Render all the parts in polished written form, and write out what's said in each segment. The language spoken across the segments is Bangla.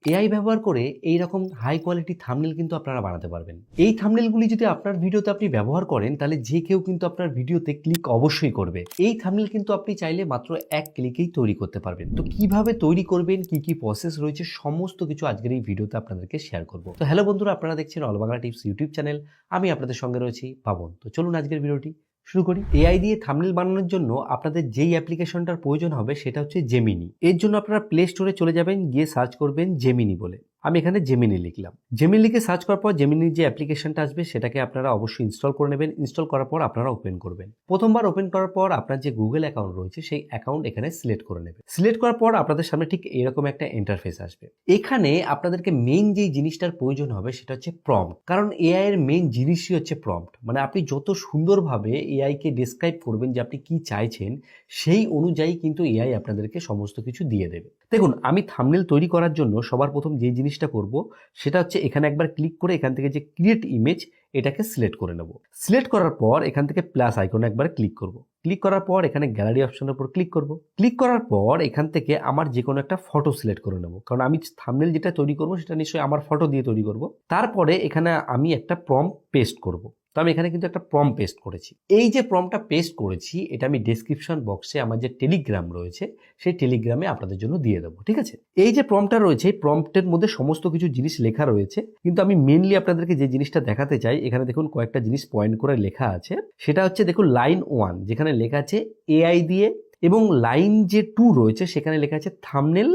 এআই ব্যবহার করে এই রকম হাই কোয়ালিটি থাম্বনেল কিন্তু আপনারা বানাতে পারবেন। এই থাম্বনেলগুলি যদি আপনার ভিডিওতে আপনি ব্যবহার করেন তাহলে যে কেউ কিন্তু আপনার ভিডিওতে ক্লিক অবশ্যই করবে। এই থাম্বনেল কিন্তু আপনি চাইলে মাত্র এক ক্লিকেই তৈরি করতে পারবেন। তো কিভাবে তৈরি করবেন, কি কি প্রসেস রয়েছে, সমস্ত কিছু আজকের এই ভিডিওতে আপনাদেরকে শেয়ার করব। তো হ্যালো বন্ধুরা, আপনারা দেখছেন all Bangla tips YouTube channel. আমি আপনাদের সঙ্গে রয়েছি পাবন। তো চলুন আজকের ভিডিওটি শুরু করি। এআই দিয়ে থাম্বনেল বানানোর জন্য আপনাদের যেই অ্যাপ্লিকেশনটার প্রয়োজন হবে সেটা হচ্ছে জেমিনি। এর জন্য আপনারা প্লে স্টোরে চলে যাবেন, গিয়ে সার্চ করবেন জেমিনি বলে। আমি এখানে জেমিনি লিখলাম। জেমিনি লিখে সার্চ করার পর জেমিনির যে অ্যাপ্লিকেশনটা আসবে সেটাকে আপনারা অবশ্যই ইনস্টল করে নেবেন। ইনস্টল করার পর আপনারা ওপেন করবেন। প্রথমবার ওপেন করার পর আপনার যে গুগল অ্যাকাউন্ট রয়েছে সেই অ্যাকাউন্ট এখানে সিলেক্ট করে নেবেন। সিলেক্ট করার পর আপনাদের সামনে ঠিক এরকম একটা ইন্টারফেস আসবে। এখানে আপনাদেরকে মেইন যেই জিনিসটার প্রয়োজন হবে সেটা হচ্ছে প্রম্পট। কারণ এআই এর মেইন জিনিসই হচ্ছে প্রম্পট। মানে আপনি যত সুন্দরভাবে এআই কে ডেসক্রাইব করবেন যে আপনি কি চাইছেন, সেই অনুযায়ী কিন্তু এআই আপনাদেরকে সমস্ত কিছু দিয়ে দেবে। দেখুন, আমি থাম্বনেল তৈরি করার জন্য সবার প্রথম যে জিনিসটা করব সেটা হচ্ছে এখানে একবার ক্লিক করে এখান থেকে যে ক্রিয়েট ইমেজ এটাকে সিলেক্ট করে নেব। সিলেক্ট করার পর এখান থেকে প্লাস আইকনে একবার ক্লিক করব। ক্লিক করার পর এখানে গ্যালারি অপশনের উপর ক্লিক করব। ক্লিক করার পর এখান থেকে আমার যে কোনো একটা ফটো সিলেক্ট করে নেব, কারণ আমি থাম্বনেল যেটা তৈরি করব সেটা নিশ্চয়ই আমার ফটো দিয়ে তৈরি করব। তারপরে এখানে আমি একটা প্রম্পট পেস্ট করব। তো আমি এখানে কিন্তু একটা প্রম্পট পেস্ট করেছি। এই যে প্রম্পটটা পেস্ট করেছি এটা আমি ডেসক্রিপশন বক্সে আমার যে টেলিগ্রাম রয়েছে সেই টেলিগ্রামে আপনাদের জন্য দিয়ে দেবো, ঠিক আছে? এই যে প্রম্পটটা রয়েছে, প্রম্পটের মধ্যে সমস্ত কিছু জিনিস লেখা রয়েছে, কিন্তু আমি মেনলি আপনাদেরকে যে জিনিসটা দেখাতে চাই, এখানে দেখুন কয়েকটা জিনিস পয়েন্ট করে লেখা আছে। সেটা হচ্ছে দেখুন লাইন 1 যেখানে লেখা আছে এআই দিয়ে, এবং লাইন যে 2 রয়েছে সেখানে লেখা আছে থাম্বনেল,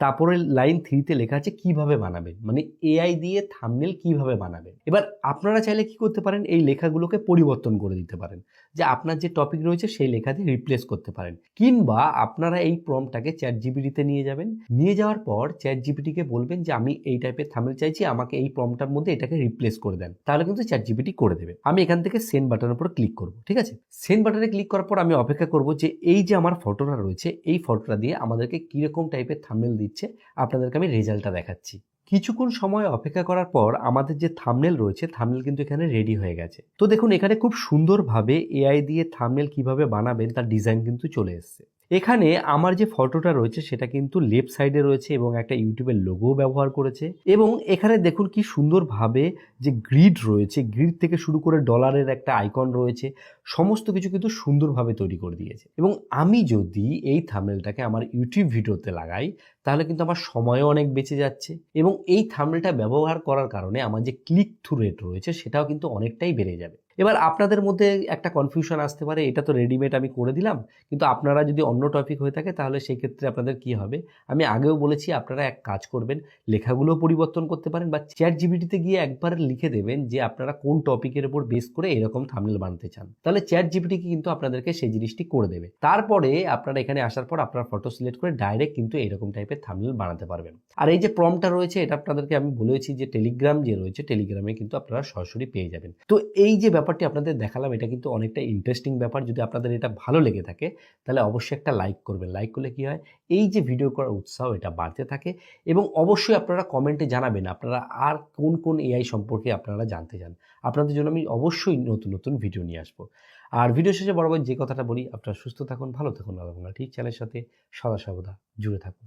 তারপরে লাইন 3তে লেখা আছে কিভাবে বানাবেন, মানে এআই দিয়ে থাম্বনেল কিভাবে বানাবেন। এবার আপনারা চাইলে কি করতে পারেন, এই লেখাগুলোকে পরিবর্তন করে দিতে পারেন, যে আপনার যে টপিক রয়েছে সেই লেখা দিয়ে রিপ্লেস করতে পারেন। কিংবা আপনারা এই প্রম্পটটাকে চ্যাট জিপিটিতে নিয়ে যাবেন, নিয়ে যাওয়ার পর চ্যাট জিপিটিকে বলবেন যে আমি এই টাইপের থাম্বনেল চাইছি, আমাকে এই প্রম্পটটার মধ্যে এটাকে রিপ্লেস করে দেন, তাহলে কিন্তু চ্যাট জিপিটি করে দেবে। আমি এখান থেকে সেন্ড বাটনের উপর ক্লিক করব, ঠিক আছে? সেন্ড বাটনে ক্লিক করার পর আমি অপেক্ষা করব যে এই যে আমার ফটোটা রয়েছে এই ফটোটা দিয়ে আমাদেরকে কিরকম টাইপের থাম্বনেল দিচ্ছে আপনাদেরকে আমি রেজাল্টটা দেখাচ্ছি। কিছুক্ষণ সময় অপেক্ষা করার পর আমাদের যে থাম্বনেল রয়েছে, থাম্বনেল কিন্তু এখানে রেডি হয়ে গেছে। তো দেখুন এখানে খুব সুন্দরভাবে এআই দিয়ে থাম্বনেল কিভাবে বানাবেন তার ডিজাইন কিন্তু চলে এসেছে। এখানে আমার যে ফটোটা রয়েছে সেটা কিন্তু লেফট সাইডে রয়েছে এবং একটা ইউটিউবের লোগো ব্যবহার করেছে, এবং এখানে দেখুন কি সুন্দরভাবে যে গ্রিড রয়েছে, গ্রিড থেকে শুরু করে ডলারের একটা আইকন রয়েছে, সমস্ত কিছু কিন্তু সুন্দরভাবে তৈরি করে দিয়েছে। এবং আমি যদি এই থাম্বনেলটাকে আমার ইউটিউব ভিডিওতে লাগাই তাহলে কিন্তু আমার সময়ও অনেক বেঁচে যাচ্ছে, এবং এই থাম্বনেলটা ব্যবহার করার কারণে আমার যে ক্লিক থ্রু রেট রয়েছে সেটাও কিন্তু অনেকটাই বেড়ে যাবে। এবার আপনাদের মধ্যে একটা কনফিউশন আসতে পারে, এটা তো রেডিমেড আমি করে দিলাম, কিন্তু আপনারা যদি অন্য টপিক হয়ে থাকে তাহলে সেই ক্ষেত্রে আপনাদের কি হবে। আমি আগেও বলেছি আপনারা এক কাজ করবেন, লেখাগুলো পরিবর্তন করতে পারেন, বা চ্যাট জিপিটিতে গিয়ে একবার লিখে দেবেন যে আপনারা কোন টপিকের উপর বেস করে এরকম থাম্বনেল বানাতে চান, তাহলে চ্যাট জিপিটি কিন্তু আপনাদেরকে সেই জিনিসটি করে দেবে। তারপরে আপনারা এখানে আসার পর আপনারা ফটো সিলেক্ট করে ডাইরেক্ট কিন্তু এরকম টাইপের থাম্বনেল বানাতে পারবেন। আর এই যে প্রম্পটটা রয়েছে এটা আপনাদেরকে আমি বলেছি যে টেলিগ্রাম যে রয়েছে টেলিগ্রামে কিন্তু আপনারা সরাসরি পেয়ে যাবেন। তো এই যে ব্যাপারটি আপনাদের দেখালাম এটা কিন্তু অনেকটা ইন্টারেস্টিং ব্যাপার। যদি আপনাদের এটা ভালো লেগে থাকে তাহলে অবশ্যই একটা লাইক করবেন। লাইক করলে কি হয়, এই যে ভিডিও করার উৎসাহ এটা বাড়তে থাকে, এবং অবশ্যই আপনারা কমেন্টে জানাবেন আপনারা আর কোন কোন এআই সম্পর্কে আপনারা জানতে চান। আপনাদের জন্য আমি অবশ্যই নতুন নতুন ভিডিও নিয়ে আসবো। আর ভিডিও শেষে বরাবর যে কথাটা বলি, আপনারা সুস্থ থাকুন, ভালো থাকুন, আল্লাহ ঠিক চ্যানেলের সাথে সদা সর্বদা জুড়ে থাকুন।